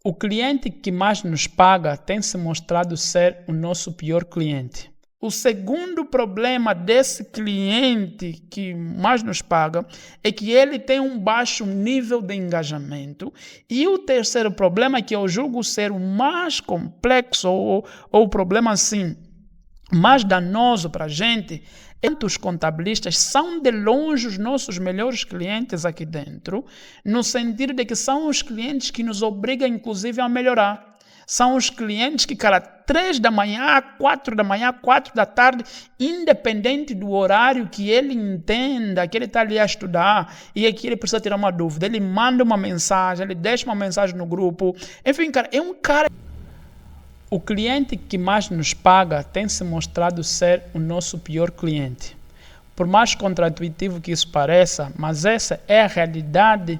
O cliente que mais nos paga tem se mostrado ser o nosso pior cliente. O segundo problema desse cliente que mais nos paga é que ele tem um baixo nível de engajamento. E o terceiro problema, que eu julgo ser o mais complexo ou o problema assim mais danoso para a gente, é que os contabilistas são de longe os nossos melhores clientes aqui dentro, no sentido de que são os clientes que nos obrigam inclusive a melhorar. São os clientes que, cara, 3 da manhã, 4 da manhã, 4 da tarde, independente do horário que ele entenda, que ele está ali a estudar e que ele precisa tirar uma dúvida, ele manda uma mensagem, ele deixa uma mensagem no grupo. Enfim, cara, é um cara... O cliente que mais nos paga tem se mostrado ser o nosso pior cliente. Por mais contraintuitivo que isso pareça, mas essa é a realidade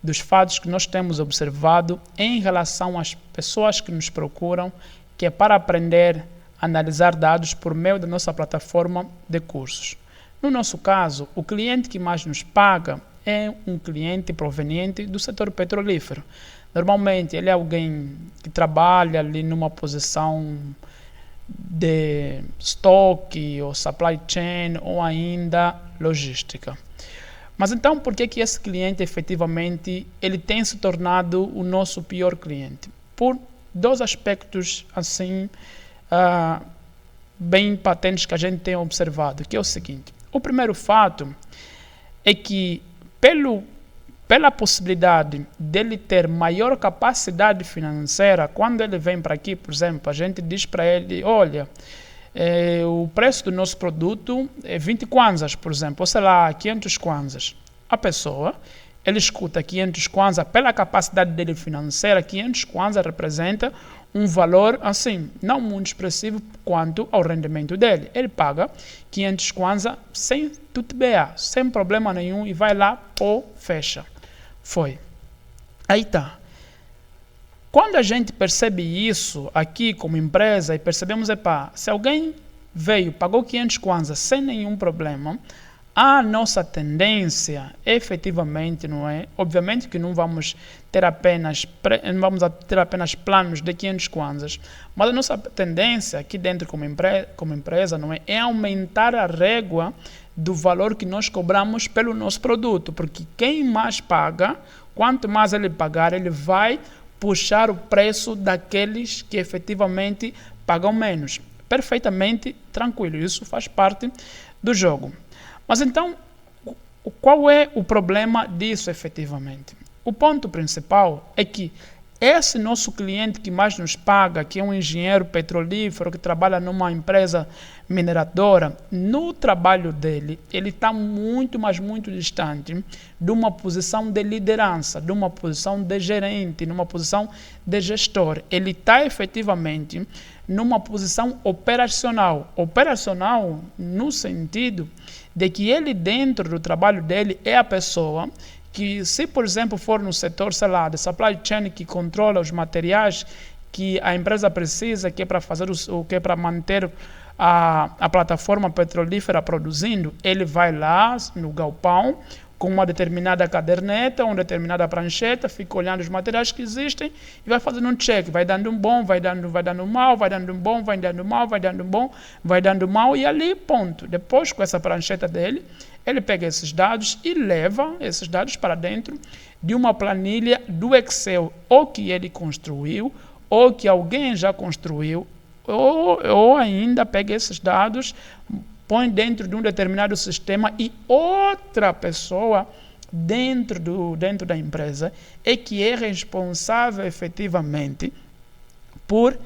dos fatos que nós temos observado em relação às pessoas que nos procuram, que é para aprender a analisar dados por meio da nossa plataforma de cursos. No nosso caso, o cliente que mais nos paga é um cliente proveniente do setor petrolífero. Normalmente, ele é alguém que trabalha ali numa posição de estoque ou supply chain ou ainda logística. Mas então, por que esse cliente efetivamente ele tem se tornado o nosso pior cliente? Por 2 aspectos assim bem patentes que a gente tem observado, que é o seguinte. O primeiro fato é que pela possibilidade dele ter maior capacidade financeira, quando ele vem para aqui, por exemplo, a gente diz para ele, olha, o preço do nosso produto é 20 kwanzas, por exemplo, ou sei lá, 500 kwanzas. A pessoa, ele escuta 500 kwanzas, pela capacidade dele financeira, 500 kwanzas representa um valor, assim, não muito expressivo quanto ao rendimento dele. Ele paga 500 kwanzas sem tutear, sem problema nenhum, e vai lá, fecha. Foi. Aí tá. Quando a gente percebe isso aqui como empresa e percebemos, se alguém veio, pagou 500 kwanzas sem nenhum problema, a nossa tendência, efetivamente, não é? Obviamente que não vamos ter apenas planos de 500 kwanzas, mas a nossa tendência aqui dentro como empresa, não é? É aumentar a régua do valor que nós cobramos pelo nosso produto, porque quem mais paga, quanto mais ele pagar, ele vai puxar o preço daqueles que efetivamente pagam menos. Perfeitamente tranquilo, isso faz parte do jogo. Mas então, qual é o problema disso efetivamente? O ponto principal é que esse nosso cliente que mais nos paga, que é um engenheiro petrolífero que trabalha numa empresa mineradora, no trabalho dele, ele está muito, mas muito distante de uma posição de liderança, de uma posição de gerente, numa posição de gestor. Ele está efetivamente numa posição operacional. Operacional no sentido de que ele, dentro do trabalho dele, é a pessoa que, se por exemplo for no setor, sei lá, de supply chain, que controla os materiais que a empresa precisa, que é para fazer o que é para manter a plataforma petrolífera produzindo, ele vai lá no galpão com uma determinada caderneta, uma determinada prancheta, fica olhando os materiais que existem e vai fazendo um check, vai dando um bom, vai dando mal, vai dando um bom, vai dando mal, vai dando bom, vai dando mal, e ali, ponto. Depois, com essa prancheta dele, ele pega esses dados e leva esses dados para dentro de uma planilha do Excel, ou que ele construiu, ou que alguém já construiu, ou ainda pega esses dados, põe dentro de um determinado sistema e outra pessoa dentro da empresa é que é responsável efetivamente por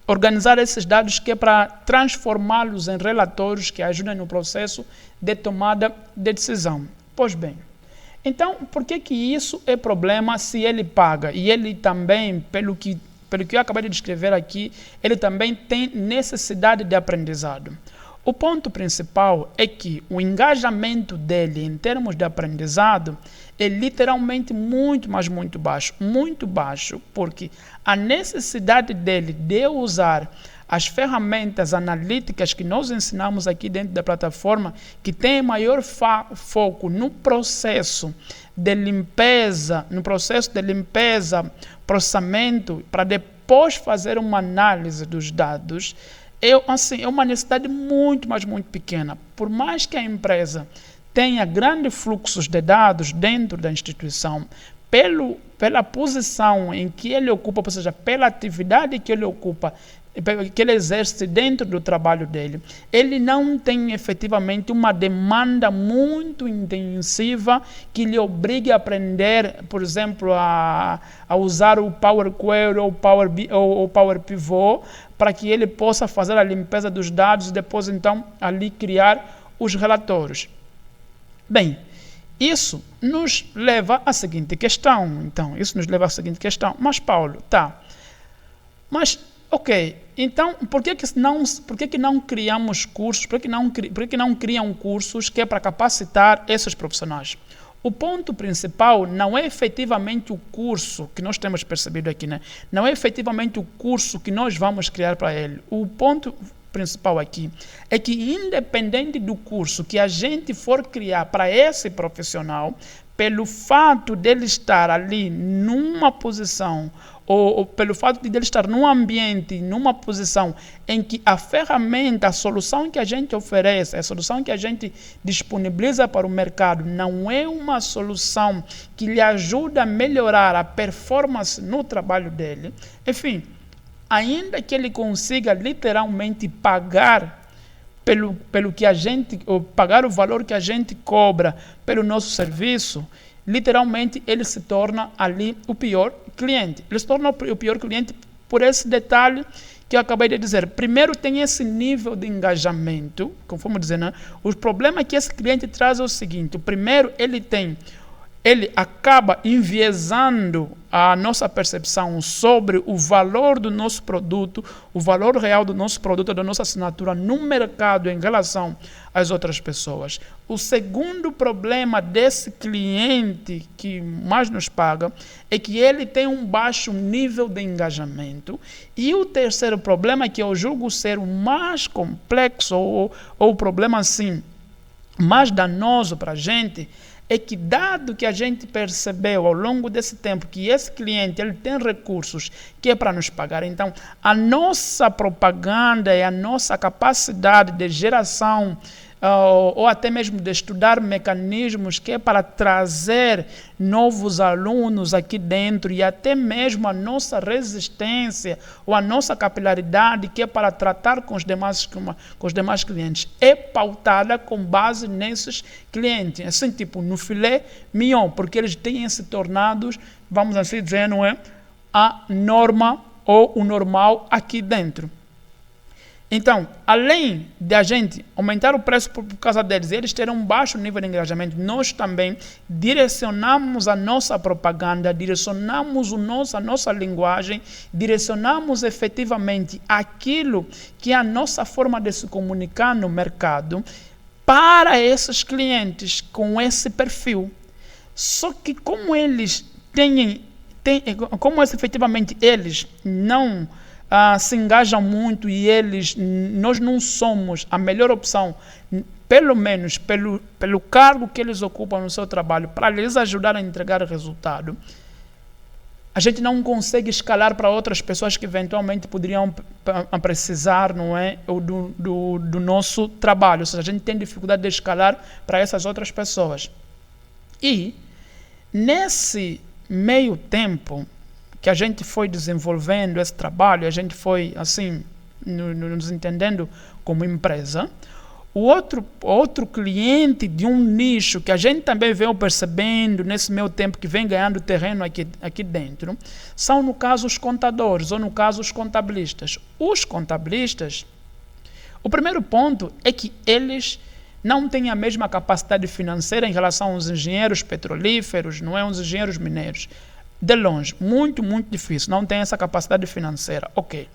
organizar esses dados, que é para transformá-los em relatórios que ajudem no processo de tomada de decisão. Pois bem, então por que isso é problema se ele paga? E ele também, pelo que eu acabei de descrever aqui, ele também tem necessidade de aprendizado. O ponto principal é que o engajamento dele em termos de aprendizado é literalmente muito, mas muito baixo. Muito baixo, porque a necessidade dele de usar as ferramentas analíticas que nós ensinamos aqui dentro da plataforma, que tem maior foco no processo de limpeza, processamento, para depois fazer uma análise dos dados, é uma necessidade muito, mas muito pequena. Por mais que a empresa tenha grandes fluxos de dados dentro da instituição, pela posição em que ele ocupa, ou seja, pela atividade que ele ocupa, que ele exerce dentro do trabalho dele, ele não tem efetivamente uma demanda muito intensiva que lhe obrigue a aprender, por exemplo, a usar o Power Query ou o Power Pivot para que ele possa fazer a limpeza dos dados e depois então ali criar os relatórios. Bem, isso nos leva à seguinte questão. Mas Paulo, mas ok, então por que não criamos cursos, por que não criam cursos que é para capacitar esses profissionais? O ponto principal não é efetivamente o curso que nós temos percebido aqui, né? Não é efetivamente o curso que nós vamos criar para ele. O ponto principal aqui é que, independente do curso que a gente for criar para esse profissional, pelo fato dele estar ali numa posição, ou pelo fato de ele estar num ambiente, numa posição em que a ferramenta, a solução que a gente oferece, a solução que a gente disponibiliza para o mercado, não é uma solução que lhe ajuda a melhorar a performance no trabalho dele, enfim, ainda que ele consiga literalmente pagar pelo que a gente, ou pagar o valor que a gente cobra pelo nosso serviço, literalmente ele se torna ali o pior cliente. Ele se torna o pior cliente por esse detalhe que eu acabei de dizer. Primeiro, tem esse nível de engajamento, conforme dizer, né? O problema que esse cliente traz é o seguinte: o primeiro, ele acaba enviesando a nossa percepção sobre o valor do nosso produto, o valor real do nosso produto, da nossa assinatura no mercado em relação às outras pessoas. O segundo problema desse cliente que mais nos paga é que ele tem um baixo nível de engajamento. E o terceiro problema, que eu julgo ser o mais complexo, ou o problema assim, mais danoso para a gente, é que, dado que a gente percebeu ao longo desse tempo que esse cliente ele tem recursos que é para nos pagar, então a nossa propaganda e a nossa capacidade de geração ou até mesmo de estudar mecanismos que é para trazer novos alunos aqui dentro, e até mesmo a nossa resistência ou a nossa capilaridade que é para tratar com os demais clientes, é pautada com base nesses clientes, assim, tipo no filé mignon, porque eles têm se tornado, vamos assim dizer, não é, a norma ou o normal aqui dentro. Então, além de a gente aumentar o preço por causa deles, eles terem um baixo nível de engajamento, nós também direcionamos a nossa propaganda, direcionamos a nossa linguagem, direcionamos efetivamente aquilo que é a nossa forma de se comunicar no mercado para esses clientes com esse perfil. Só que como eles como efetivamente eles não se engajam muito e nós não somos a melhor opção, pelo menos pelo cargo que eles ocupam no seu trabalho, para lhes ajudar a entregar resultado, a gente não consegue escalar para outras pessoas que eventualmente poderiam precisar, não é, do nosso trabalho. Ou seja, a gente tem dificuldade de escalar para essas outras pessoas. E nesse meio tempo que a gente foi desenvolvendo esse trabalho, a gente foi assim nos entendendo como empresa, o outro cliente de um nicho que a gente também veio percebendo nesse meio tempo, que vem ganhando terreno aqui dentro, são, no caso, os contadores, ou no caso, os contabilistas. Os contabilistas, o primeiro ponto é que eles não têm a mesma capacidade financeira em relação aos engenheiros petrolíferos, não é, aos engenheiros mineiros. De longe, muito, muito difícil, não tem essa capacidade financeira. Ok.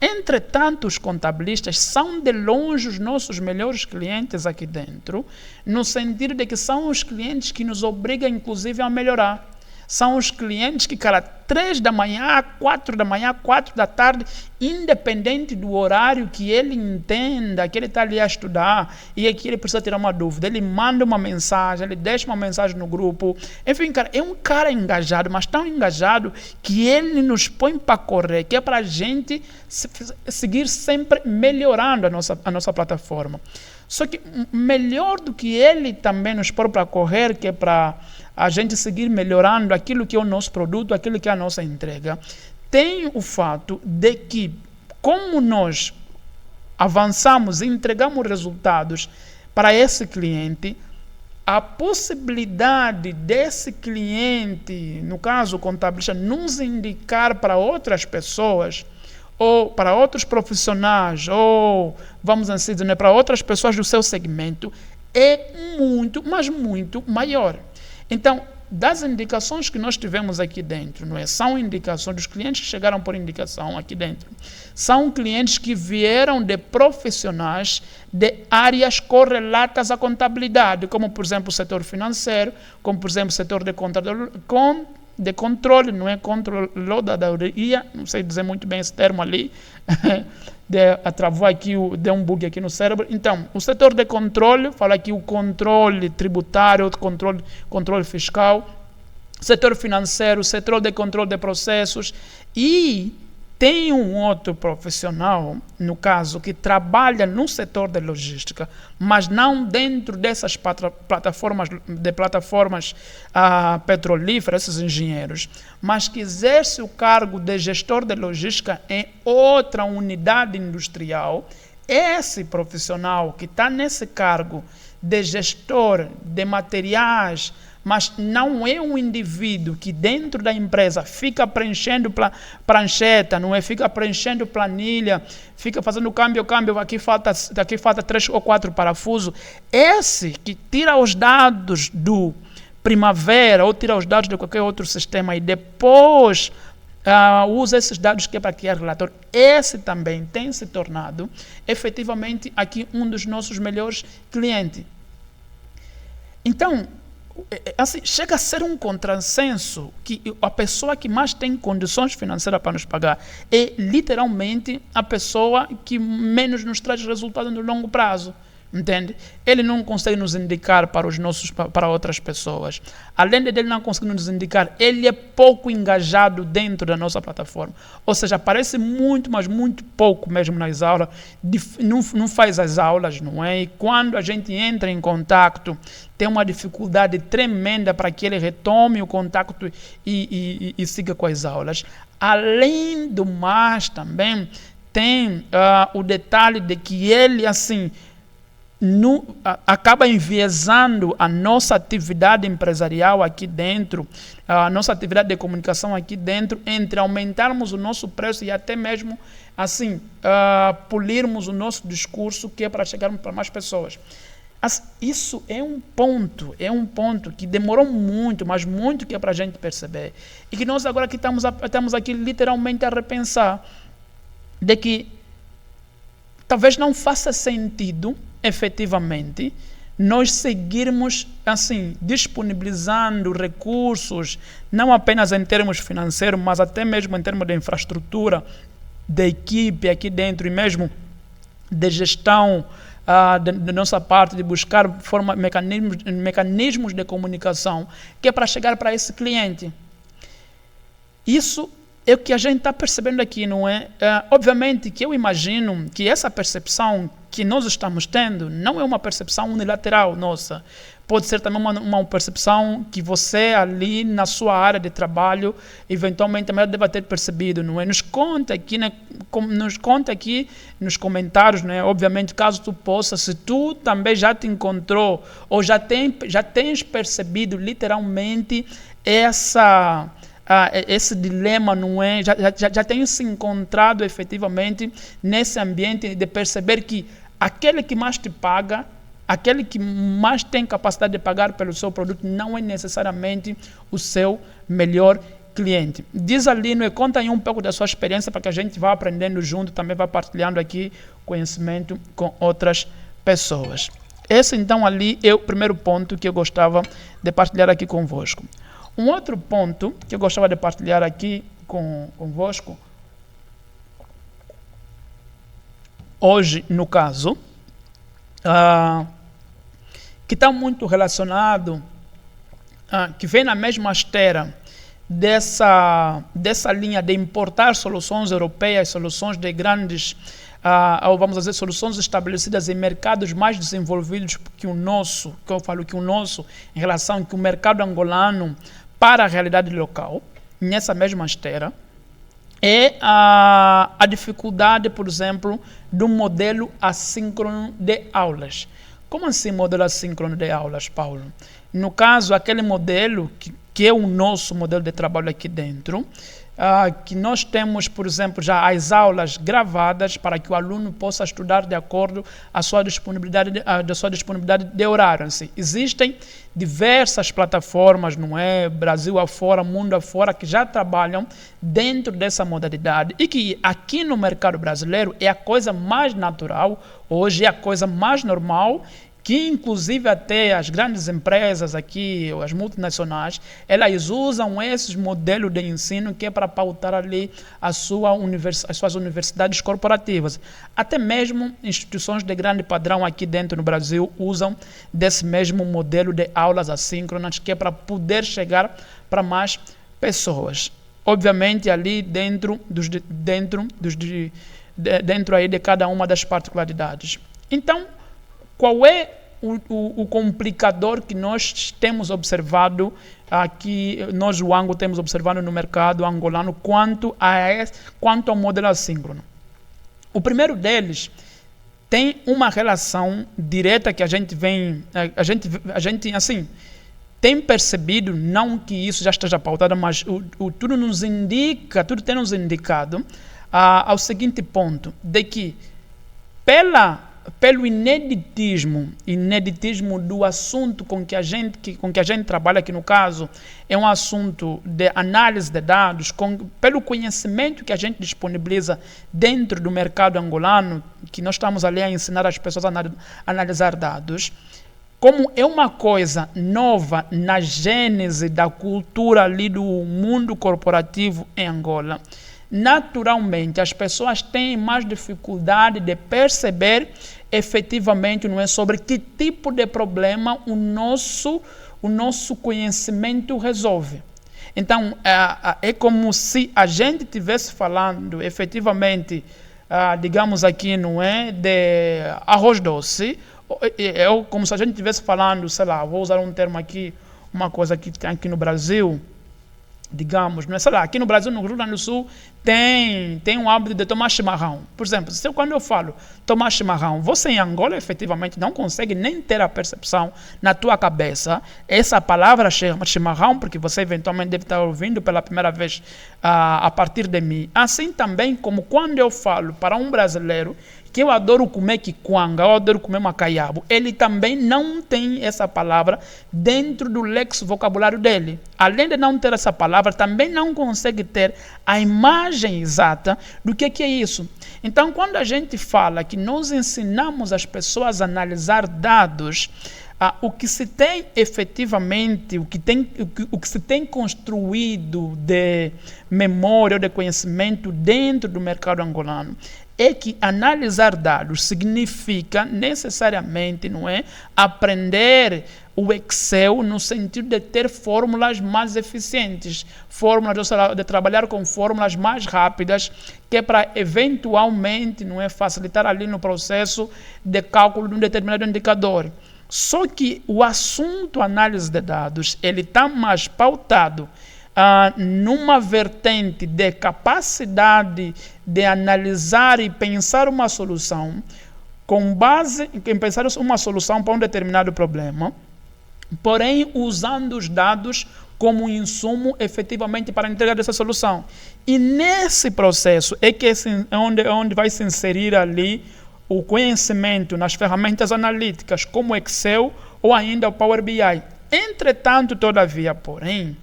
Entretanto, os contabilistas são de longe os nossos melhores clientes aqui dentro, no sentido de que são os clientes que nos obrigam, inclusive, a melhorar. São os clientes que, cara, 3 da manhã, 4 da manhã, 4 da tarde, independente do horário que ele entenda, que ele está ali a estudar e que ele precisa tirar uma dúvida, ele manda uma mensagem, ele deixa uma mensagem no grupo. Enfim, cara, é um cara engajado, mas tão engajado que ele nos põe para correr, que é para a gente seguir sempre melhorando a nossa plataforma. Só que melhor do que ele também nos pôr para correr, que é para a gente seguir melhorando aquilo que é o nosso produto, aquilo que é a nossa entrega, tem o fato de que, como nós avançamos e entregamos resultados para esse cliente, a possibilidade desse cliente, no caso o contabilista, nos indicar para outras pessoas, ou para outros profissionais, ou, vamos assim dizer, para outras pessoas do seu segmento, é muito, mas muito maior. Então, das indicações que nós tivemos aqui dentro, não é? São indicações dos clientes que chegaram por indicação aqui dentro. São clientes que vieram de profissionais de áreas correlatas à contabilidade, como, por exemplo, o setor financeiro, como, por exemplo, o setor de controle, não é? Controladoria, não sei dizer muito bem esse termo ali, travou aqui, deu um bug aqui no cérebro. Então, o setor de controle, fala aqui o controle tributário, controle fiscal, setor financeiro, setor de controle de processos, e tem um outro profissional, no caso, que trabalha no setor de logística, mas não dentro dessas plataformas petrolíferas, esses engenheiros, mas que exerce o cargo de gestor de logística em outra unidade industrial. Esse profissional que está nesse cargo de gestor de materiais, mas não é um indivíduo que dentro da empresa fica preenchendo prancheta, não é? Fica preenchendo planilha, fica fazendo câmbio, aqui falta 3 ou 4 parafusos. Esse que tira os dados do Primavera ou tira os dados de qualquer outro sistema e depois usa esses dados que é para criar relatório, esse também tem se tornado efetivamente aqui um dos nossos melhores clientes. Então, assim, chega a ser um contrassenso que a pessoa que mais tem condições financeiras para nos pagar é literalmente a pessoa que menos nos traz resultado no longo prazo. Entende? Ele não consegue nos indicar para outras pessoas. Além de ele não conseguir nos indicar, ele é pouco engajado dentro da nossa plataforma. Ou seja, aparece muito, mas muito pouco mesmo nas aulas. Não faz as aulas, não é? E quando a gente entra em contato, tem uma dificuldade tremenda para que ele retome o contato e siga com as aulas. Além do mais, também tem o detalhe de que ele, assim, acaba enviesando a nossa atividade empresarial aqui dentro, a nossa atividade de comunicação aqui dentro, entre aumentarmos o nosso preço e até mesmo assim polirmos o nosso discurso, que é para chegarmos para mais pessoas. Isso é um ponto que demorou muito, mas muito, que é para a gente perceber, e que nós agora que estamos aqui literalmente a repensar, de que talvez não faça sentido efetivamente nós seguirmos assim, disponibilizando recursos, não apenas em termos financeiros, mas até mesmo em termos de infraestrutura, de equipe aqui dentro, e mesmo de gestão da nossa parte, de buscar mecanismos de comunicação, que é para chegar para esse cliente. Isso é o que a gente está percebendo aqui, não é? Obviamente que eu imagino que essa percepção que nós estamos tendo não é uma percepção unilateral nossa. Pode ser também uma percepção que você ali na sua área de trabalho eventualmente também deve ter percebido, não é? Nos conta aqui nos comentários, né? Obviamente, caso tu possa, se tu também já te encontrou ou já tens percebido literalmente esse dilema, não é? Já tem se encontrado efetivamente nesse ambiente de perceber que aquele que mais te paga, aquele que mais tem capacidade de pagar pelo seu produto, não é necessariamente o seu melhor cliente. Diz ali, não é? Conta aí um pouco da sua experiência para que a gente vá aprendendo junto, também vá partilhando aqui conhecimento com outras pessoas. Esse então ali é o primeiro ponto que eu gostava de partilhar aqui convosco. Um outro ponto que eu gostava de partilhar aqui convosco, hoje, no caso, que está muito relacionado, que vem na mesma esteira dessa linha de importar soluções europeias, soluções de grandes, ou vamos dizer, soluções estabelecidas em mercados mais desenvolvidos que o nosso, que eu falo que o nosso, em relação que o mercado angolano para a realidade local, nessa mesma esteira, é a dificuldade, por exemplo, do modelo assíncrono de aulas. Como assim modelo assíncrono de aulas, Paulo? No caso, aquele modelo que é o nosso modelo de trabalho aqui dentro, que nós temos, por exemplo, já as aulas gravadas para que o aluno possa estudar de acordo com a sua disponibilidade, de horário. Assim, existem diversas plataformas, não é? Brasil afora, mundo afora, que já trabalham dentro dessa modalidade e que aqui no mercado brasileiro é a coisa mais natural, hoje é a coisa mais normal, que inclusive até as grandes empresas aqui, as multinacionais, elas usam esses modelos de ensino que é para pautar ali as suas universidades corporativas. Até mesmo instituições de grande padrão aqui dentro no Brasil usam desse mesmo modelo de aulas assíncronas que é para poder chegar para mais pessoas. Obviamente ali dentro aí de cada uma das particularidades. Então, qual é o complicador que nós temos observado aqui, nós, o Ango, temos observado no mercado angolano quanto ao modelo assíncrono? O primeiro deles tem uma relação direta que a gente assim, tem percebido, não que isso já esteja pautado, mas tudo tem nos indicado ao seguinte ponto, de que pelo ineditismo do assunto com que a gente trabalha, que no caso é um assunto de análise de dados, pelo conhecimento que a gente disponibiliza dentro do mercado angolano, que nós estamos ali a ensinar as pessoas a analisar dados, como é uma coisa nova na gênese da cultura ali do mundo corporativo em Angola, naturalmente as pessoas têm mais dificuldade de perceber efetivamente, não é, sobre que tipo de problema o nosso conhecimento resolve. Então, é como se a gente estivesse falando efetivamente, digamos aqui, não é, de arroz doce, é como se a gente estivesse falando, sei lá, vou usar um termo aqui, uma coisa que tem aqui no Brasil, digamos, não é? Sei lá, aqui no Brasil, no Rio Grande do Sul, tem um hábito de tomar chimarrão. Por exemplo, quando eu falo tomar chimarrão, você em Angola efetivamente não consegue nem ter a percepção na tua cabeça essa palavra chimarrão, porque você eventualmente deve estar ouvindo pela primeira vez a partir de mim. Assim também como quando eu falo para um brasileiro que eu adoro comer quiquanga, eu adoro comer macaiabo, ele também não tem essa palavra dentro do vocabulário dele. Além de não ter essa palavra, também não consegue ter a imagem exata do que é isso. Então, quando a gente fala que nós ensinamos as pessoas a analisar dados, o que se tem efetivamente, o que se tem construído de memória ou de conhecimento dentro do mercado angolano, é que analisar dados significa necessariamente, não é, aprender o Excel no sentido de ter fórmulas mais eficientes, fórmulas de trabalhar com fórmulas mais rápidas, que é para eventualmente, não é, facilitar ali no processo de cálculo de um determinado indicador. Só que o assunto análise de dados, ele está mais pautado numa vertente de capacidade de analisar e pensar uma solução, com base em pensar uma solução para um determinado problema, porém usando os dados como insumo efetivamente para a entrega dessa solução. E nesse processo é que onde vai se inserir ali o conhecimento nas ferramentas analíticas como o Excel ou ainda o Power BI. Entretanto, todavia, porém,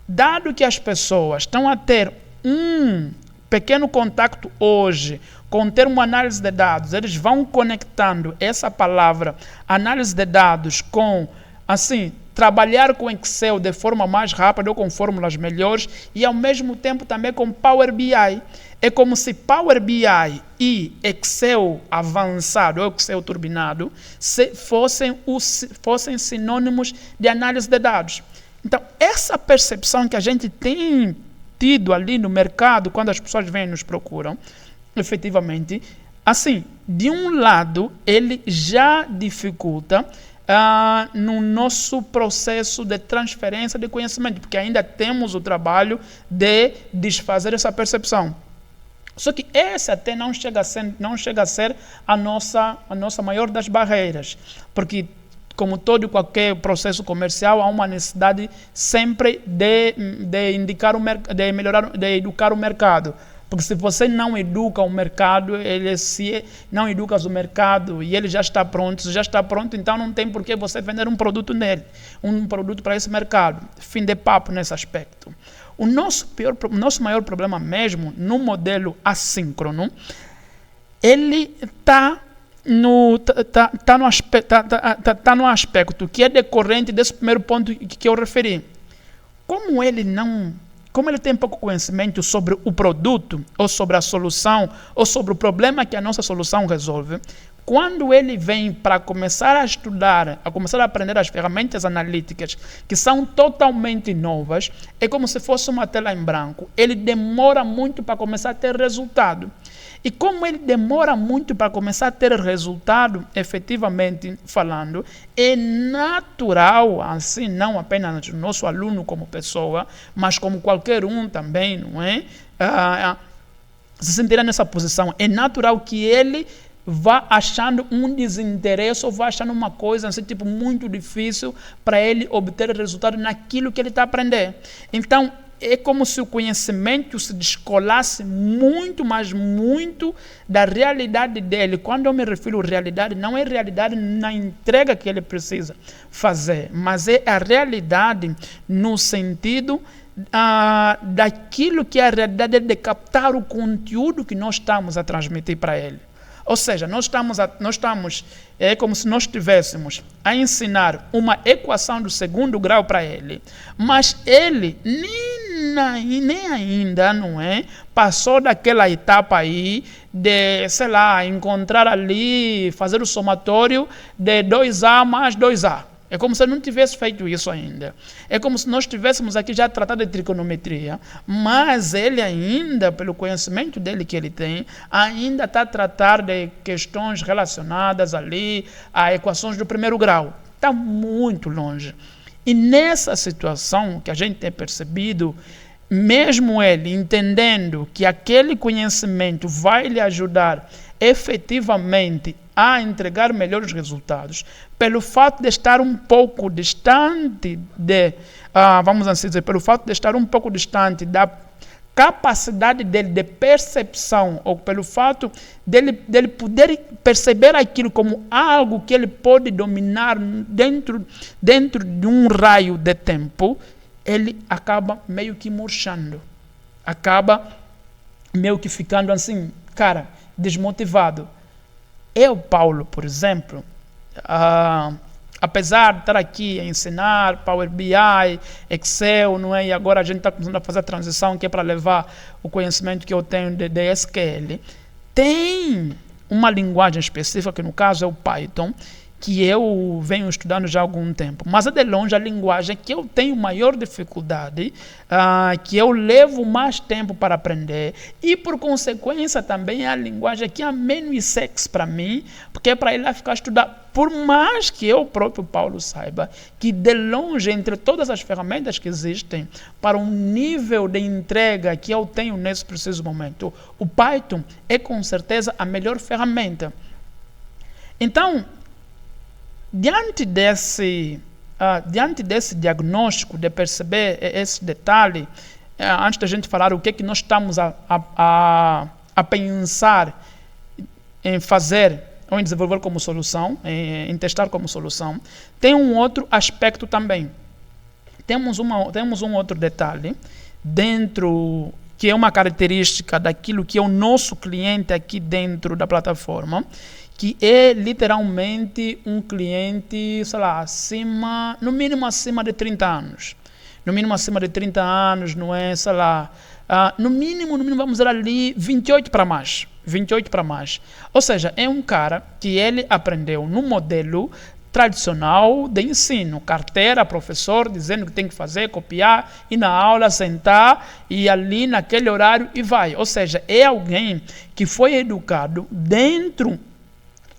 dado que as pessoas estão a ter um pequeno contato hoje com o termo análise de dados, eles vão conectando essa palavra análise de dados com, assim, trabalhar com Excel de forma mais rápida ou com fórmulas melhores e ao mesmo tempo também com Power BI. É como se Power BI e Excel avançado ou Excel turbinado fossem sinônimos de análise de dados. Então, essa percepção que a gente tem tido ali no mercado, quando as pessoas vêm e nos procuram, efetivamente, assim, de um lado, ele já dificulta no nosso processo de transferência de conhecimento, porque ainda temos o trabalho de desfazer essa percepção. Só que esse até não chega a ser a nossa maior das barreiras, porque como todo e qualquer processo comercial, há uma necessidade sempre de educar o mercado. Porque se você não educa o mercado, não educas o mercado e ele já está pronto, se já está pronto, então não tem por que você vender um produto nele, um produto para esse mercado. Fim de papo nesse aspecto. O nosso maior problema mesmo, no modelo assíncrono, ele está no aspecto que é decorrente desse primeiro ponto que eu referi. Como ele tem pouco conhecimento sobre o produto, ou sobre a solução, ou sobre o problema que a nossa solução resolve, quando ele vem para começar a estudar, a começar a aprender as ferramentas analíticas, que são totalmente novas, é como se fosse uma tela em branco. Ele demora muito para começar a ter resultado. E como ele demora muito para começar a ter resultado, efetivamente falando, é natural, assim, não apenas o nosso aluno como pessoa, mas como qualquer um também, não é? Se sentirá nessa posição. É natural que ele vá achando um desinteresse ou vá achando uma coisa assim, tipo, muito difícil para ele obter resultado naquilo que ele está aprendendo. Então, é como se o conhecimento se descolasse muito, mas muito da realidade dele. Quando eu me refiro à realidade, não é realidade na entrega que ele precisa fazer, mas é a realidade no sentido daquilo que é a realidade de captar o conteúdo que nós estamos a transmitir para ele. Ou seja, é como se nós estivéssemos a ensinar uma equação do segundo grau para ele, mas ele nem ainda, não é, passou daquela etapa aí de, sei lá, encontrar ali, fazer o somatório de 2A mais 2A. É como se ele não tivesse feito isso ainda. É como se nós estivéssemos aqui já tratado de trigonometria, mas ele ainda, pelo conhecimento dele que ele tem, ainda está a tratar de questões relacionadas ali a equações do primeiro grau. Está muito longe. E nessa situação que a gente tem percebido, mesmo ele entendendo que aquele conhecimento vai lhe ajudar efetivamente a entregar melhores resultados, pelo fato de estar um pouco distante pelo fato de estar um pouco distante da capacidade dele de percepção, ou pelo fato dele poder perceber aquilo como algo que ele pode dominar dentro de um raio de tempo, ele acaba meio que murchando, acaba meio que ficando assim, desmotivado. Eu, Paulo, por exemplo, apesar de estar aqui a ensinar Power BI, Excel, não é? E agora a gente está começando a fazer a transição que é para levar o conhecimento que eu tenho de SQL, tem uma linguagem específica, que no caso é o Python, que eu venho estudando já há algum tempo, mas é de longe a linguagem que eu tenho maior dificuldade, que eu levo mais tempo para aprender e, por consequência, também é a linguagem que é menos sexy para mim, porque é para ir lá ficar estudando. Por mais que eu próprio, Paulo, saiba que de longe, entre todas as ferramentas que existem, para um nível de entrega que eu tenho nesse preciso momento, o Python é com certeza a melhor ferramenta. Então, diante desse diagnóstico, de perceber esse detalhe, antes da gente falar o que é que nós estamos a pensar em fazer ou em desenvolver como solução, em testar como solução, tem um outro aspecto também. Temos um outro detalhe dentro, que é uma característica daquilo que é o nosso cliente aqui dentro da plataforma, que é literalmente um cliente, sei lá, no mínimo acima de 30 anos. No mínimo acima de 30 anos, não é, sei lá, no mínimo vamos dizer ali 28 para mais. 28 para mais. Ou seja, é um cara que ele aprendeu no modelo tradicional de ensino, carteira, professor, dizendo que tem que fazer, copiar, ir na aula, sentar e ali naquele horário e vai. Ou seja, é alguém que foi educado dentro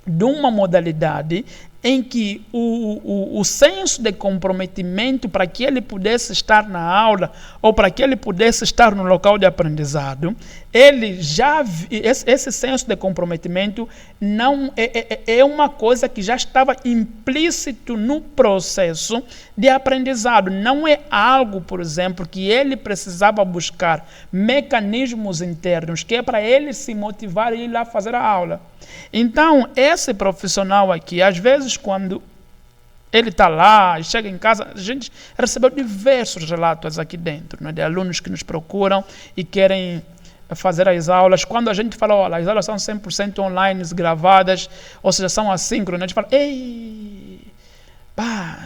de uma modalidade em que o senso de comprometimento para que ele pudesse estar na aula ou para que ele pudesse estar no local de aprendizado, esse senso de comprometimento não é uma coisa que já estava implícito no processo de aprendizado. Não é algo, por exemplo, que ele precisava buscar mecanismos internos, que é para ele se motivar e ir lá fazer a aula. Então, esse profissional aqui, às vezes, quando ele está lá, chega em casa, a gente recebeu diversos relatos aqui dentro, né, de alunos que nos procuram e querem fazer as aulas. Quando a gente fala, olha, as aulas são 100% online, gravadas, ou seja, são assíncronas, a gente fala, ei,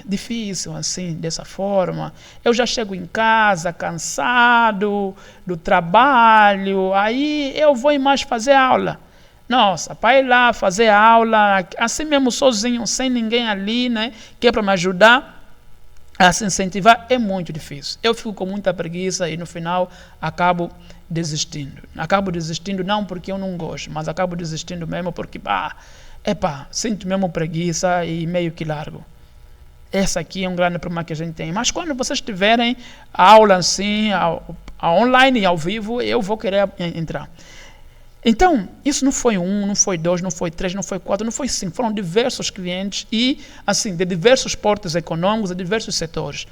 difícil assim, dessa forma. Eu já chego em casa cansado do trabalho, aí eu vou mais fazer aula. Nossa, para ir lá fazer aula, assim mesmo sozinho, sem ninguém ali, né, que é para me ajudar a se incentivar, é muito difícil. Eu fico com muita preguiça e no final acabo desistindo. Acabo desistindo não porque eu não gosto, mas acabo desistindo mesmo porque, sinto mesmo preguiça e meio que largo. Esse aqui é um grande problema que a gente tem. Mas quando vocês tiverem a aula assim, a online e ao vivo, eu vou querer entrar. Então, isso não foi 1, não foi 2, não foi 3, não foi 4, não foi 5. Foram diversos clientes e, assim, de diversos portos econômicos, de diversos setores.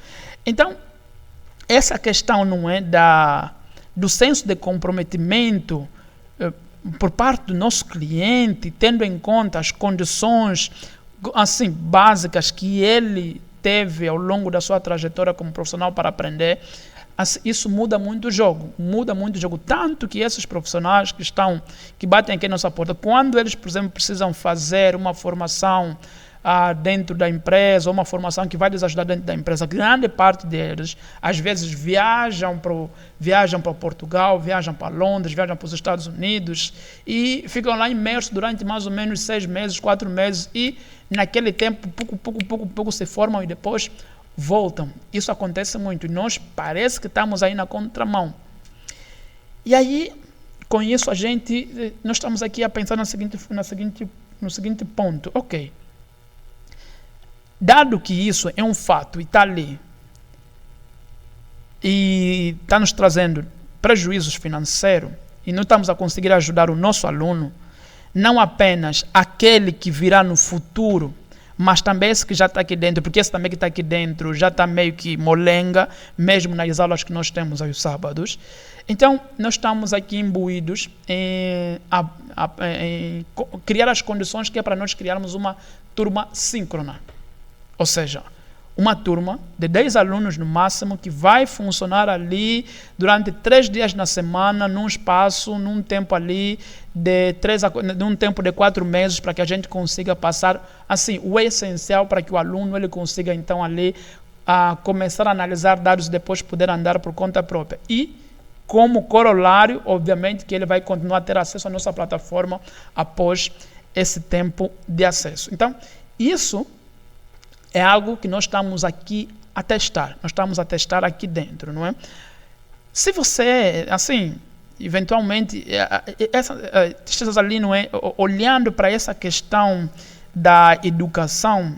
Então, essa questão não é do senso de comprometimento por parte do nosso cliente, tendo em conta as condições assim, básicas que ele teve ao longo da sua trajetória como profissional para aprender. Isso muda muito o jogo, tanto que esses profissionais que batem aqui na nossa porta, quando eles, por exemplo, precisam fazer uma formação dentro da empresa, ou uma formação que vai lhes ajudar dentro da empresa, grande parte deles, às vezes viajam para Portugal, viajam para Londres, viajam para os Estados Unidos e ficam lá imersos durante mais ou menos 6 meses, 4 meses e naquele tempo, pouco se formam e depois voltam. Isso acontece muito. Nós parece que estamos aí na contramão. E aí, com isso, nós estamos aqui a pensar no seguinte ponto. Ok. Dado que isso é um fato e está ali, e está nos trazendo prejuízos financeiros, e não estamos a conseguir ajudar o nosso aluno, não apenas aquele que virá no futuro, mas também esse que já está aqui dentro, porque esse também que está aqui dentro já está meio que molenga, mesmo nas aulas que nós temos aos sábados. Então, nós estamos aqui imbuídos em criar as condições que é para nós criarmos uma turma síncrona. Ou seja, uma turma de 10 alunos no máximo que vai funcionar ali durante 3 dias na semana, num espaço, num tempo ali num tempo de 4 meses, para que a gente consiga passar assim o essencial para que o aluno ele consiga então ali começar a analisar dados e depois poder andar por conta própria. E como corolário, obviamente, que ele vai continuar a ter acesso à nossa plataforma após esse tempo de acesso. Então, isso é algo que nós estamos aqui a testar. Nós estamos a testar aqui dentro, não é? Se você, assim, eventualmente, estejas ali, não é? Olhando para essa questão da educação,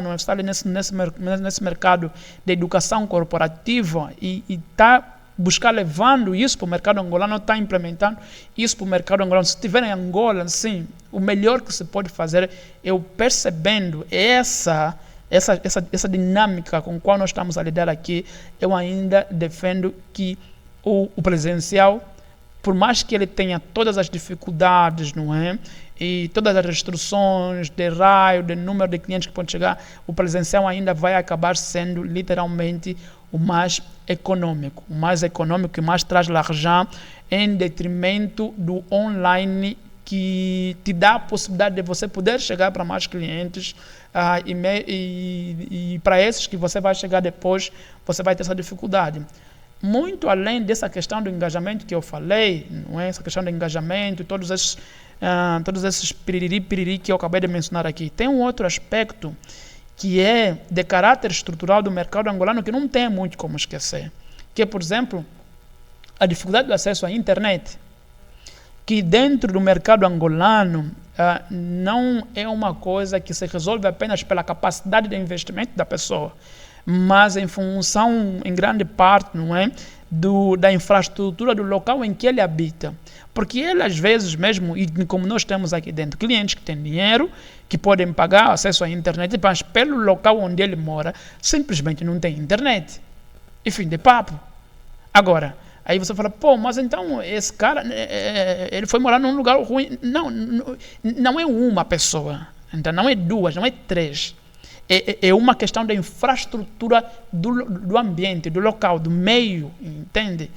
não é? Está ali nesse mercado da educação corporativa e está buscar levando isso para o mercado angolano, está implementando isso para o mercado angolano. Se estiver em Angola, sim, o melhor que se pode fazer é percebendo essa dinâmica com a qual nós estamos a lidar aqui. Eu ainda defendo que o presencial, por mais que ele tenha todas as dificuldades, não é? E todas as restrições de raio, de número de clientes que podem chegar, o presencial ainda vai acabar sendo literalmente o mais econômico e mais traz l'argent em detrimento do online, que te dá a possibilidade de você poder chegar para mais clientes e para esses que você vai chegar depois, você vai ter essa dificuldade. Muito além dessa questão do engajamento que eu falei, não é? Essa questão do engajamento, todos esses piriri que eu acabei de mencionar aqui, tem um outro aspecto que é de caráter estrutural do mercado angolano que não tem muito como esquecer, que é, por exemplo, a dificuldade do acesso à internet, que dentro do mercado angolano não é uma coisa que se resolve apenas pela capacidade de investimento da pessoa, mas em função, em grande parte, não é, da infraestrutura do local em que ele habita. Porque ele, às vezes mesmo, e como nós temos aqui dentro, clientes que têm dinheiro, que podem pagar acesso à internet, mas pelo local onde ele mora, simplesmente não tem internet. E fim de papo. Agora, aí você fala, pô, mas então esse cara, ele foi morar num lugar ruim. Não é uma pessoa, então não é duas, não é três. É uma questão da infraestrutura do ambiente, do local, do meio, entende?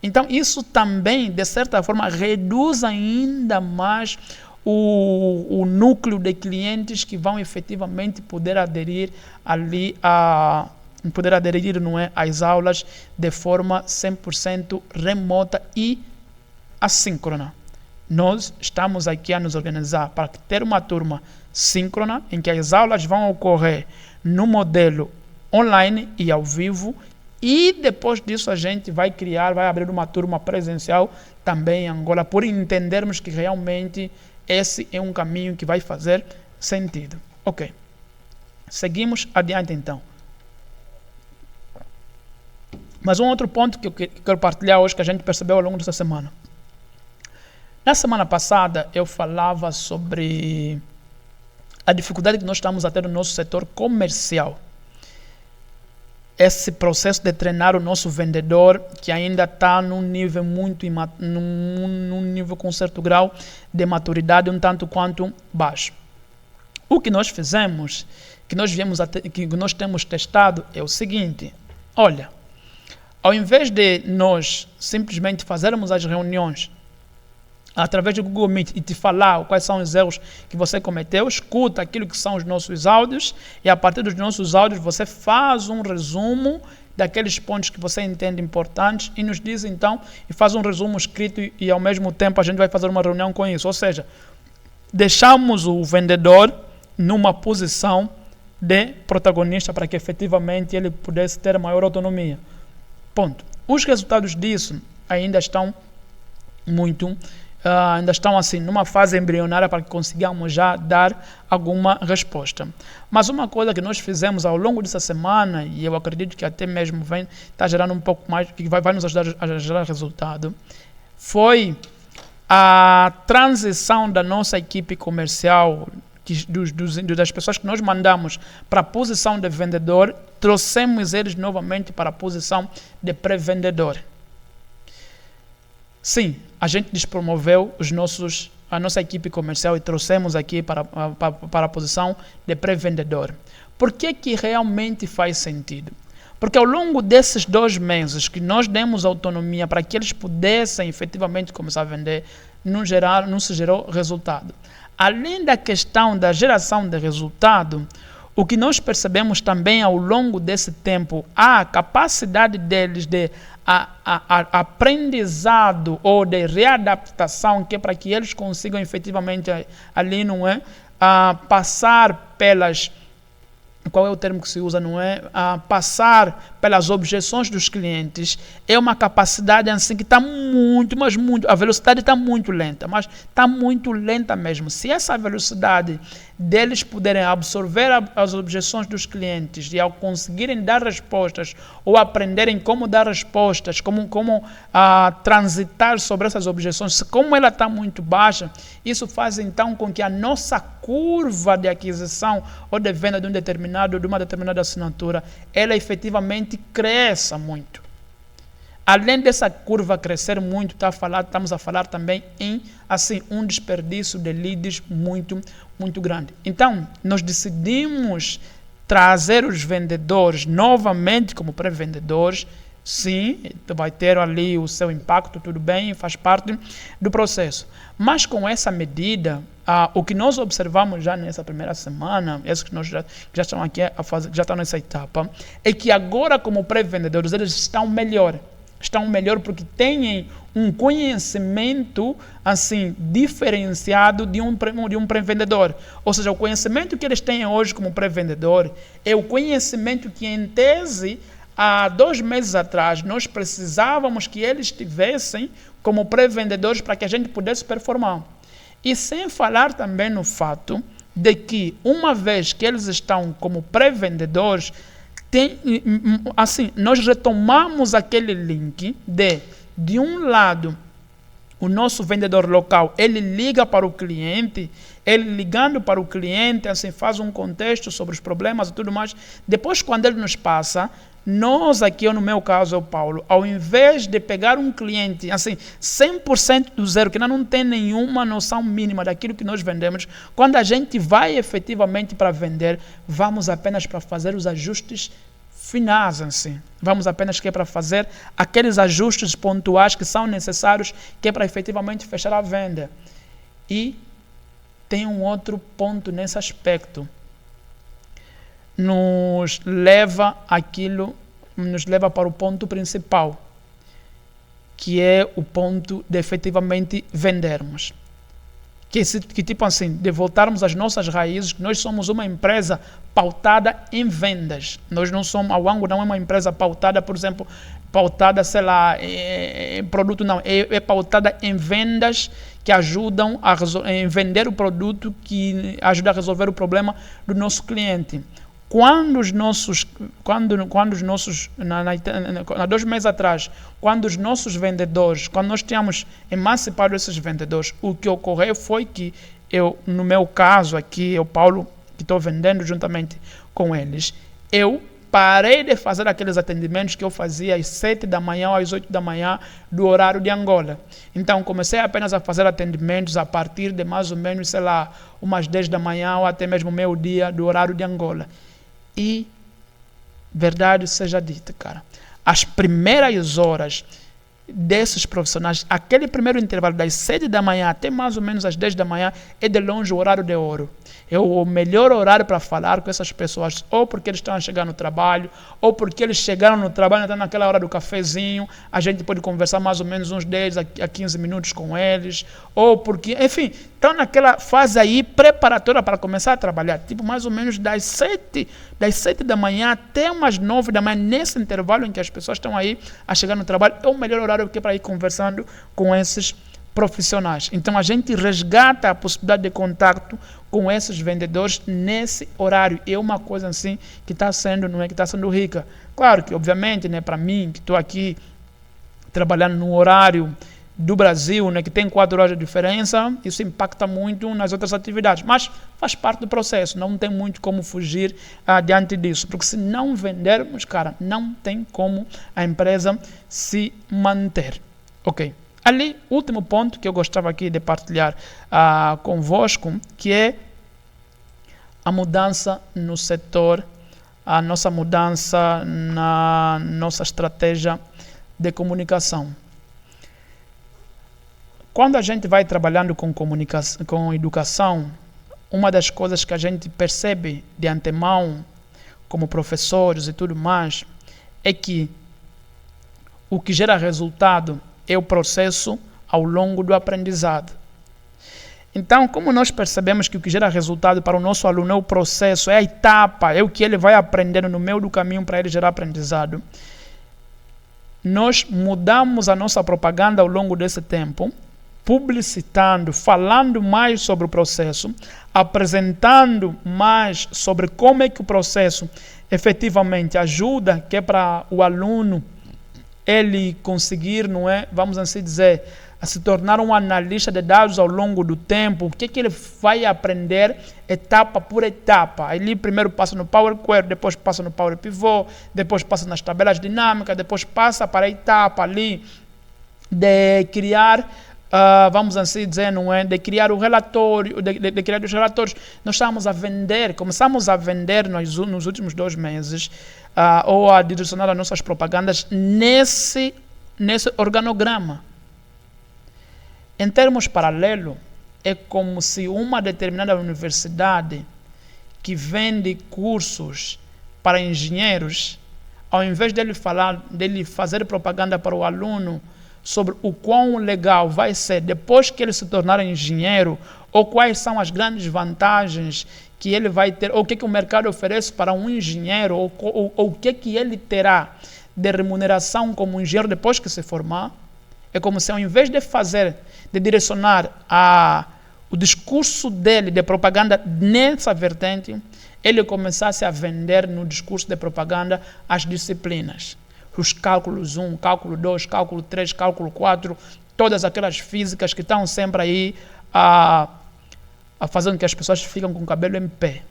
Então isso também, de certa forma, reduz ainda mais o núcleo de clientes que vão efetivamente poder aderir ali não é, às aulas de forma 100% remota e assíncrona. Nós estamos aqui a nos organizar para ter uma turma síncrona, em que as aulas vão ocorrer no modelo online e ao vivo, e depois disso a gente vai abrir uma turma presencial também em Angola, por entendermos que realmente esse é um caminho que vai fazer sentido. Ok. Seguimos adiante então. Mas um outro ponto que eu quero partilhar hoje, que a gente percebeu ao longo dessa semana. Na semana passada eu falava sobre a dificuldade que nós estamos a ter no nosso setor comercial. Esse processo de treinar o nosso vendedor, que ainda está num nível num nível com certo grau de maturidade um tanto quanto baixo. O que nós fizemos, que nós temos testado é o seguinte: olha, ao invés de nós simplesmente fazermos as reuniões através do Google Meet e te falar quais são os erros que você cometeu, escuta aquilo que são os nossos áudios e a partir dos nossos áudios você faz um resumo daqueles pontos que você entende importantes e nos diz então, e faz um resumo escrito e ao mesmo tempo a gente vai fazer uma reunião com isso. Ou seja, deixamos o vendedor numa posição de protagonista para que efetivamente ele pudesse ter maior autonomia. Ponto. Os resultados disso ainda estão assim, numa fase embrionária para que consigamos já dar alguma resposta. Mas uma coisa que nós fizemos ao longo dessa semana, e eu acredito que até mesmo está gerando um pouco mais, que vai nos ajudar a gerar resultado, foi a transição da nossa equipe comercial, das pessoas que nós mandamos para a posição de vendedor, trouxemos eles novamente para a posição de pré-vendedor. Sim, a gente despromoveu a nossa equipe comercial e trouxemos aqui para a posição de pré-vendedor. Por que realmente faz sentido? Porque ao longo desses 2 meses que nós demos autonomia para que eles pudessem efetivamente começar a vender, não se gerou resultado. Além da questão da geração de resultado, o que nós percebemos também ao longo desse tempo, a capacidade deles de aprendizado ou de readaptação, que é para que eles consigam efetivamente ali, não é, passar pelas... Qual é o termo que se usa, não é? Passar pelas objeções dos clientes é uma capacidade assim que está a velocidade está muito lenta, mas está muito lenta mesmo. Se essa velocidade deles poderem absorver as objeções dos clientes e ao conseguirem dar respostas ou aprenderem como dar respostas, como transitar sobre essas objeções, como ela está muito baixa, isso faz então com que a nossa curva de aquisição ou de venda de uma determinada assinatura, ela efetivamente cresça muito. Além dessa curva crescer muito, estamos a falar também em assim, um desperdício de leads muito grande. Então, nós decidimos trazer os vendedores novamente como pré-vendedores, sim, vai ter ali o seu impacto, tudo bem, faz parte do processo. Mas com essa medida, o que nós observamos já nessa primeira semana, esses que nós já estão aqui a fazer, já estão nessa etapa, é que agora como pré-vendedores eles estão melhor porque têm um conhecimento assim diferenciado de um pré-vendedor. Ou seja, o conhecimento que eles têm hoje como pré-vendedor é o conhecimento que em tese há 2 meses atrás nós precisávamos que eles tivessem como pré-vendedores para que a gente pudesse performar. E sem falar também no fato de que uma vez que eles estão como pré-vendedores, assim, nós retomamos aquele link de um lado, o nosso vendedor local, ele liga para o cliente, ele ligando para o cliente, assim, faz um contexto sobre os problemas e tudo mais. Depois, quando ele nos passa, nós aqui, no meu caso, o Paulo, ao invés de pegar um cliente, assim, 100% do zero, que não tem nenhuma noção mínima daquilo que nós vendemos, quando a gente vai efetivamente para vender, vamos apenas para fazer os ajustes finais, assim. Vamos apenas que é para fazer aqueles ajustes pontuais que são necessários, que é para efetivamente fechar a venda. E tem um outro ponto nesse aspecto. Nos leva para o ponto principal, que é o ponto de efetivamente vendermos. Que tipo assim, de voltarmos às nossas raízes, que nós somos uma empresa pautada em vendas. Nós não somos, a Wango não é uma empresa pautada, por exemplo, sei lá, em produto, não. É pautada em vendas que ajudam a vender o produto que ajuda a resolver o problema do nosso cliente. Quando os nossos, há 2 meses atrás, quando os nossos vendedores, quando nós tínhamos emancipado esses vendedores, o que ocorreu foi que no meu caso aqui, o Paulo, que estou vendendo juntamente com eles, eu parei de fazer aqueles atendimentos que eu fazia às 7 da manhã ou às 8 da manhã do horário de Angola. Então, comecei apenas a fazer atendimentos a partir de mais ou menos, sei lá, umas 10 da manhã ou até mesmo meio-dia do horário de Angola. E, verdade seja dita, cara, as primeiras horas desses profissionais, aquele primeiro intervalo das 7 da manhã até mais ou menos às 10 da manhã, é de longe o horário de ouro. É o melhor horário para falar com essas pessoas, ou porque eles estão a chegar no trabalho, ou porque eles chegaram no trabalho, estão naquela hora do cafezinho, a gente pode conversar mais ou menos uns 10 a 15 minutos com eles, ou porque, enfim, estão naquela fase aí preparatória para começar a trabalhar, tipo mais ou menos das 7 da manhã até umas 9 da manhã, nesse intervalo em que as pessoas estão aí a chegar no trabalho, é o melhor horário que é para ir conversando com esses profissionais. Então a gente resgata a possibilidade de contato com esses vendedores nesse horário. É uma coisa assim que está sendo, não é que está sendo rica. Claro que, obviamente, né, para mim, que estou aqui trabalhando no horário do Brasil, né, que tem 4 horas de diferença, isso impacta muito nas outras atividades. Mas faz parte do processo, não tem muito como fugir diante disso. Porque se não vendermos, cara, não tem como a empresa se manter. Ok. Ali, último ponto que eu gostava aqui de partilhar convosco, que é a mudança no setor, a nossa mudança na nossa estratégia de comunicação. Quando a gente vai trabalhando com comunicação, com educação, uma das coisas que a gente percebe de antemão, como professores e tudo mais, é que o que gera resultado é o processo ao longo do aprendizado. Então, como nós percebemos que o que gera resultado para o nosso aluno é o processo, é a etapa, é o que ele vai aprendendo no meio do caminho para ele gerar aprendizado, nós mudamos a nossa propaganda ao longo desse tempo, publicitando, falando mais sobre o processo, apresentando mais sobre como é que o processo efetivamente ajuda, que é para o aluno ele conseguir, não é, vamos assim dizer, a se tornar um analista de dados ao longo do tempo, o que é que ele vai aprender etapa por etapa. Ele primeiro passa no Power Query, depois passa no Power Pivot, depois passa nas tabelas dinâmicas, depois passa para a etapa ali de criar vamos assim dizer, não é, de criar o relatório, de criar os relatórios. Nós começamos a vender nos últimos 2 meses, ou a direcionar as nossas propagandas nesse organograma. Em termos paralelos, é como se uma determinada universidade que vende cursos para engenheiros, ao invés dele fazer propaganda para o aluno sobre o quão legal vai ser depois que ele se tornar engenheiro, ou quais são as grandes vantagens que ele vai ter, ou o que o mercado oferece para um engenheiro, ou o que ele terá de remuneração como engenheiro depois que se formar, é como se ao invés de direcionar o discurso dele de propaganda nessa vertente, ele começasse a vender no discurso de propaganda as disciplinas. Os cálculos 1, cálculo 2, cálculo 3, cálculo 4, todas aquelas físicas que estão sempre aí a fazer com que as pessoas fiquem com o cabelo em pé.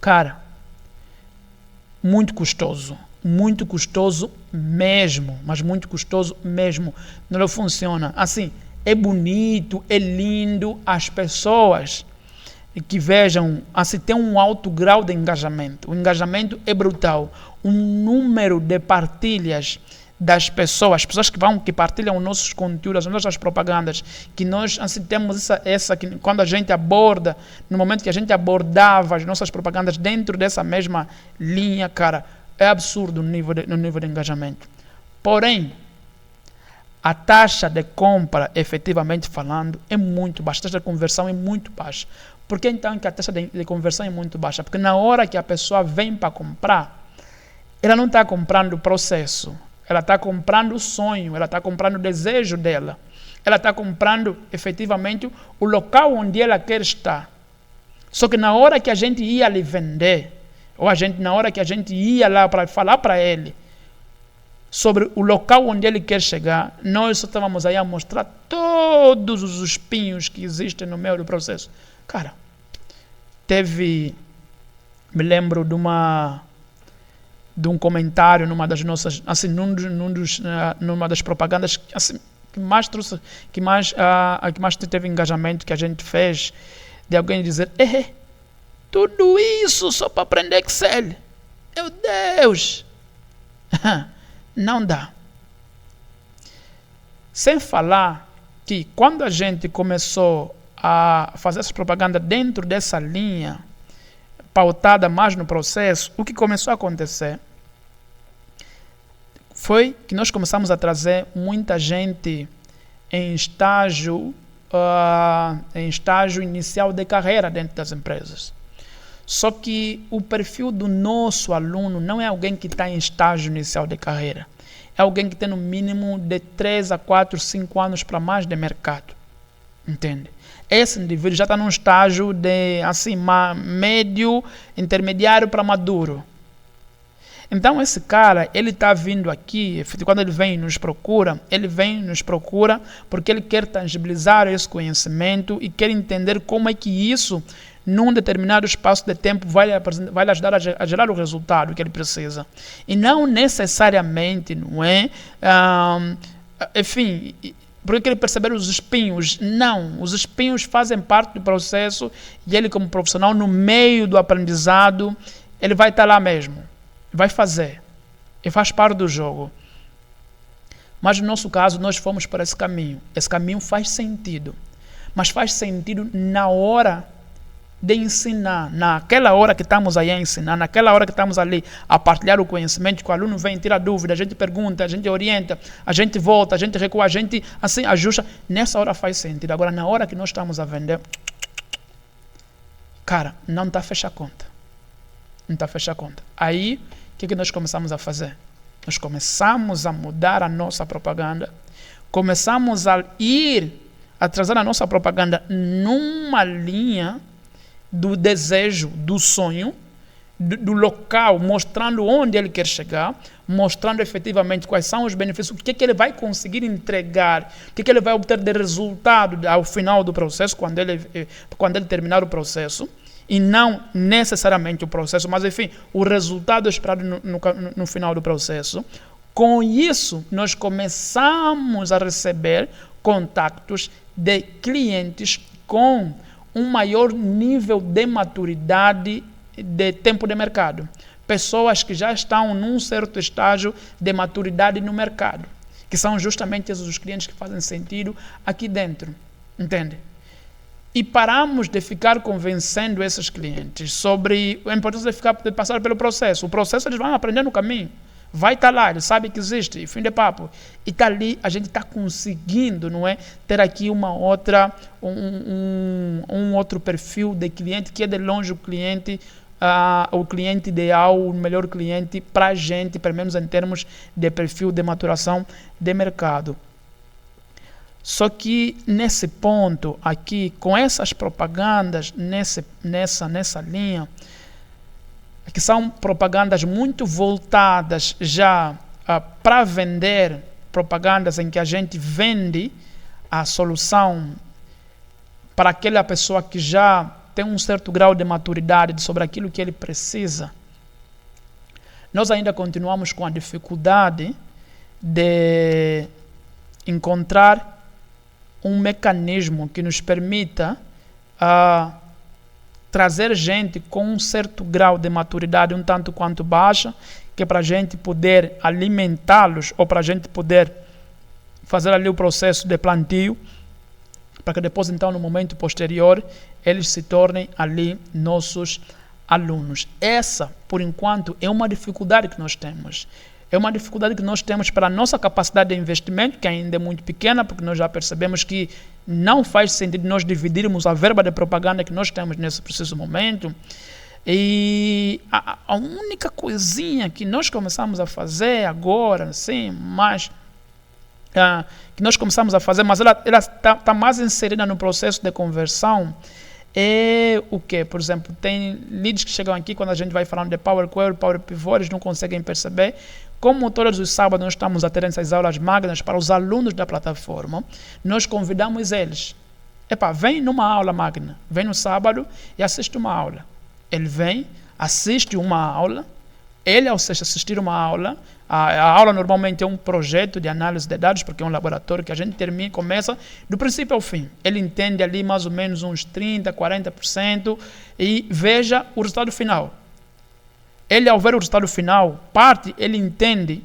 Cara, muito custoso mesmo, mas muito custoso mesmo. Não funciona. Assim, é bonito, é lindo, as pessoas que vejam, assim, tem um alto grau de engajamento. O engajamento é brutal. O número de partilhas das pessoas, as pessoas que partilham nossos conteúdos, as nossas propagandas, que nós assim, temos essa que quando a gente aborda, no momento que a gente abordava as nossas propagandas dentro dessa mesma linha, cara, é absurdo no nível de engajamento. Porém, a taxa de compra, efetivamente falando, é muito baixa. A taxa de conversão é muito baixa. Por que então que a taxa de conversão é muito baixa? Porque na hora que a pessoa vem para comprar, ela não está comprando o processo, ela está comprando o sonho, ela está comprando o desejo dela, ela está comprando efetivamente o local onde ela quer estar. Só que na hora que a gente ia lhe vender, ou na hora que a gente ia lá para falar para ele sobre o local onde ele quer chegar, nós só estávamos aí a mostrar todos os espinhos que existem no meio do processo. Cara, me lembro de um comentário numa das nossas, assim, numa das propagandas assim, que mais teve engajamento que a gente fez, de alguém dizer, tudo isso só para aprender Excel. Meu Deus! Não dá. Sem falar que quando a gente começou a fazer essa propaganda dentro dessa linha, pautada mais no processo, o que começou a acontecer foi que nós começamos a trazer muita gente em estágio inicial de carreira dentro das empresas. Só que o perfil do nosso aluno não é alguém que está em estágio inicial de carreira. É alguém que tem no mínimo de 3 a 4, 5 anos para mais de mercado. Entende? Esse indivíduo já está num estágio de assim, médio, intermediário para maduro. Então esse cara, ele está vindo aqui, quando ele vem nos procura porque ele quer tangibilizar esse conhecimento e quer entender como é que isso, num determinado espaço de tempo, vai lhe ajudar a gerar o resultado que ele precisa. E não necessariamente, não é? Enfim, porque ele perceber os espinhos. Não, os espinhos fazem parte do processo e ele, como profissional, no meio do aprendizado, ele vai estar lá mesmo. Vai fazer. E faz parte do jogo. Mas no nosso caso, nós fomos para esse caminho. Esse caminho faz sentido. Mas faz sentido na hora de ensinar. Naquela hora que estamos aí a ensinar, naquela hora que estamos ali a partilhar o conhecimento, que o aluno vem tirar dúvida, a gente pergunta, a gente orienta, a gente volta, a gente recua, a gente assim ajusta. Nessa hora faz sentido. Agora, na hora que nós estamos a vender, cara, não está a fechar a conta. Não está a fechar a conta. Aí, o que nós começamos a fazer? Nós começamos a mudar a nossa propaganda, começamos a trazer a nossa propaganda numa linha do desejo, do sonho, do local, mostrando onde ele quer chegar, mostrando efetivamente quais são os benefícios, o que ele vai conseguir entregar, o que ele vai obter de resultado ao final do processo, quando ele terminar o processo. E não necessariamente o processo, mas enfim, o resultado esperado no final do processo. Com isso, nós começamos a receber contactos de clientes com um maior nível de maturidade de tempo de mercado. Pessoas que já estão num certo estágio de maturidade no mercado, que são justamente esses os clientes que fazem sentido aqui dentro, entende? E paramos de ficar convencendo esses clientes sobre a importância de passar pelo processo. O processo eles vão aprender no caminho. Vai estar lá, ele sabe que existe, fim de papo. E está ali, a gente está conseguindo, não é? Ter aqui um outro perfil de cliente, que é de longe o cliente ideal, o melhor cliente para a gente, pelo menos em termos de perfil de maturação de mercado. Só que nesse ponto aqui, com essas propagandas nessa linha, que são propagandas muito voltadas já para vender, propagandas em que a gente vende a solução para aquela pessoa que já tem um certo grau de maturidade sobre aquilo que ele precisa. Nós ainda continuamos com a dificuldade de encontrar um mecanismo que nos permita trazer gente com um certo grau de maturidade um tanto quanto baixa, que é para a gente poder alimentá-los ou para a gente poder fazer ali o processo de plantio, para que depois, então, no momento posterior, eles se tornem ali nossos alunos. Essa, por enquanto, é uma dificuldade que nós temos. É uma dificuldade que nós temos para a nossa capacidade de investimento, que ainda é muito pequena, porque nós já percebemos que não faz sentido nós dividirmos a verba de propaganda que nós temos nesse preciso momento. E a única coisinha que nós começamos a fazer agora, sim, mas que nós começamos a fazer, mas ela está mais inserida no processo de conversão, é o que? Por exemplo, tem leads que chegam aqui quando a gente vai falando de Power Query, Power Pivot, eles não conseguem perceber como todos os sábados nós estamos a ter essas aulas magnas para os alunos da plataforma. Nós convidamos eles. Vem numa aula magna, vem no sábado e assiste uma aula. Ele vem, assiste uma aula, ele ao assistir uma aula, a aula normalmente é um projeto de análise de dados, porque é um laboratório que a gente começa do princípio ao fim. Ele entende ali mais ou menos uns 30%, 40% e veja o resultado final. Ele, ao ver o resultado final, ele entende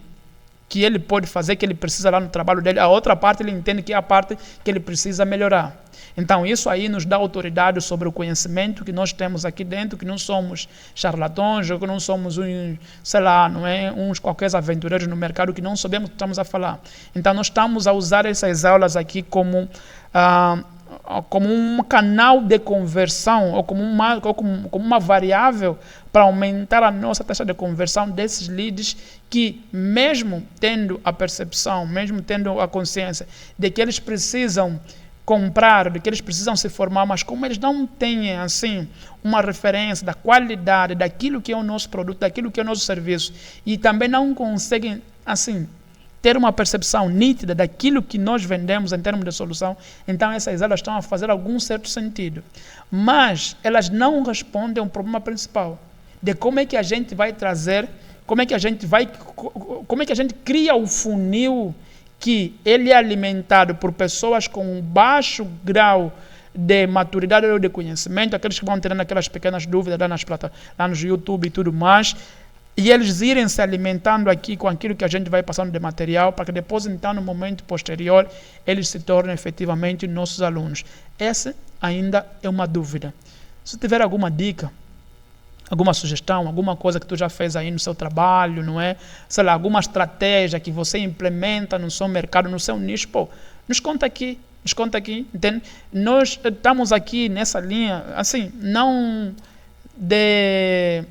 que ele pode fazer, que ele precisa lá no trabalho dele, a outra parte ele entende que é a parte que ele precisa melhorar. Então, isso aí nos dá autoridade sobre o conhecimento que nós temos aqui dentro, que não somos charlatões, ou que não somos uns qualquer aventureiros no mercado que não sabemos o que estamos a falar. Então, nós estamos a usar essas aulas aqui como um canal de conversão, ou como uma variável para aumentar a nossa taxa de conversão desses leads que, mesmo tendo a percepção, mesmo tendo a consciência de que eles precisam comprar, de que eles precisam se formar, mas como eles não têm assim uma referência da qualidade daquilo que é o nosso produto, daquilo que é o nosso serviço, e também não conseguem assim ter uma percepção nítida daquilo que nós vendemos em termos de solução, então essas aulas estão a fazer algum certo sentido. Mas elas não respondem ao problema principal, de como é que a gente vai trazer, como é que a gente cria o funil que ele é alimentado por pessoas com um baixo grau de maturidade ou de conhecimento, aqueles que vão tendo aquelas pequenas dúvidas lá no YouTube e tudo mais, e eles irem se alimentando aqui com aquilo que a gente vai passando de material, para que depois, então, no momento posterior, eles se tornem efetivamente nossos alunos. Essa ainda é uma dúvida. Se tiver alguma dica, alguma sugestão, alguma coisa que tu já fez aí no seu trabalho, não é? Sei lá, alguma estratégia que você implementa no seu mercado, no seu nicho, nos conta aqui, entende? Nós estamos aqui nessa linha, assim, não de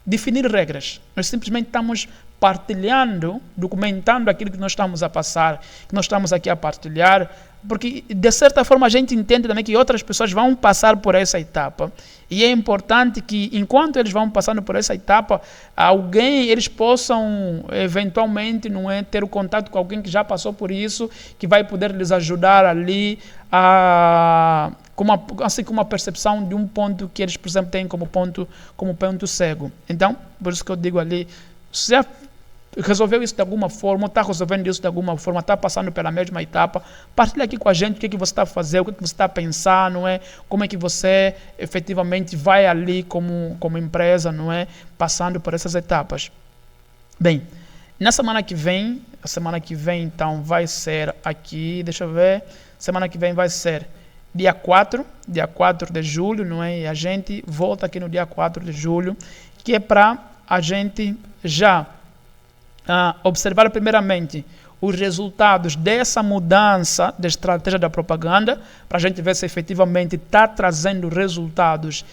definir regras. Nós simplesmente estamos partilhando, documentando aquilo que nós estamos a passar, que nós estamos aqui a partilhar, porque de certa forma a gente entende também que outras pessoas vão passar por essa etapa, e é importante que enquanto eles vão passando por essa etapa, eles possam eventualmente, não é, ter o contato com alguém que já passou por isso, que vai poder lhes ajudar ali com uma percepção de um ponto que eles, por exemplo, têm como ponto cego. Então, por isso que eu digo ali, resolveu isso de alguma forma, está resolvendo isso de alguma forma, está passando pela mesma etapa. Partilha aqui com a gente o que você está a fazer, o que você está a pensar, não é? Como é que você efetivamente vai ali como empresa, não é? Passando por essas etapas. Bem, na semana que vem, a semana que vem então vai ser aqui, deixa eu ver, semana que vem vai ser dia 4 de julho, não é? E a gente volta aqui no dia 4 de julho, que é para a gente já observar primeiramente os resultados dessa mudança de estratégia da propaganda, para a gente ver se efetivamente está trazendo resultados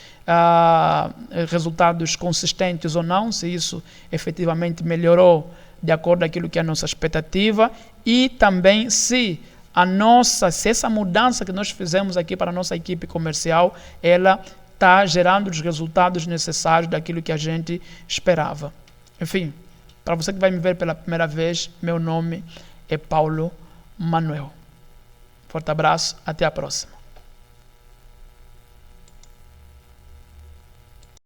consistentes ou não, se isso efetivamente melhorou de acordo com aquilo que é a nossa expectativa, e também se essa mudança que nós fizemos aqui para a nossa equipe comercial, ela está gerando os resultados necessários daquilo que a gente esperava. Enfim, para você que vai me ver pela primeira vez, meu nome é Paulo Manuel. Forte abraço, até a próxima.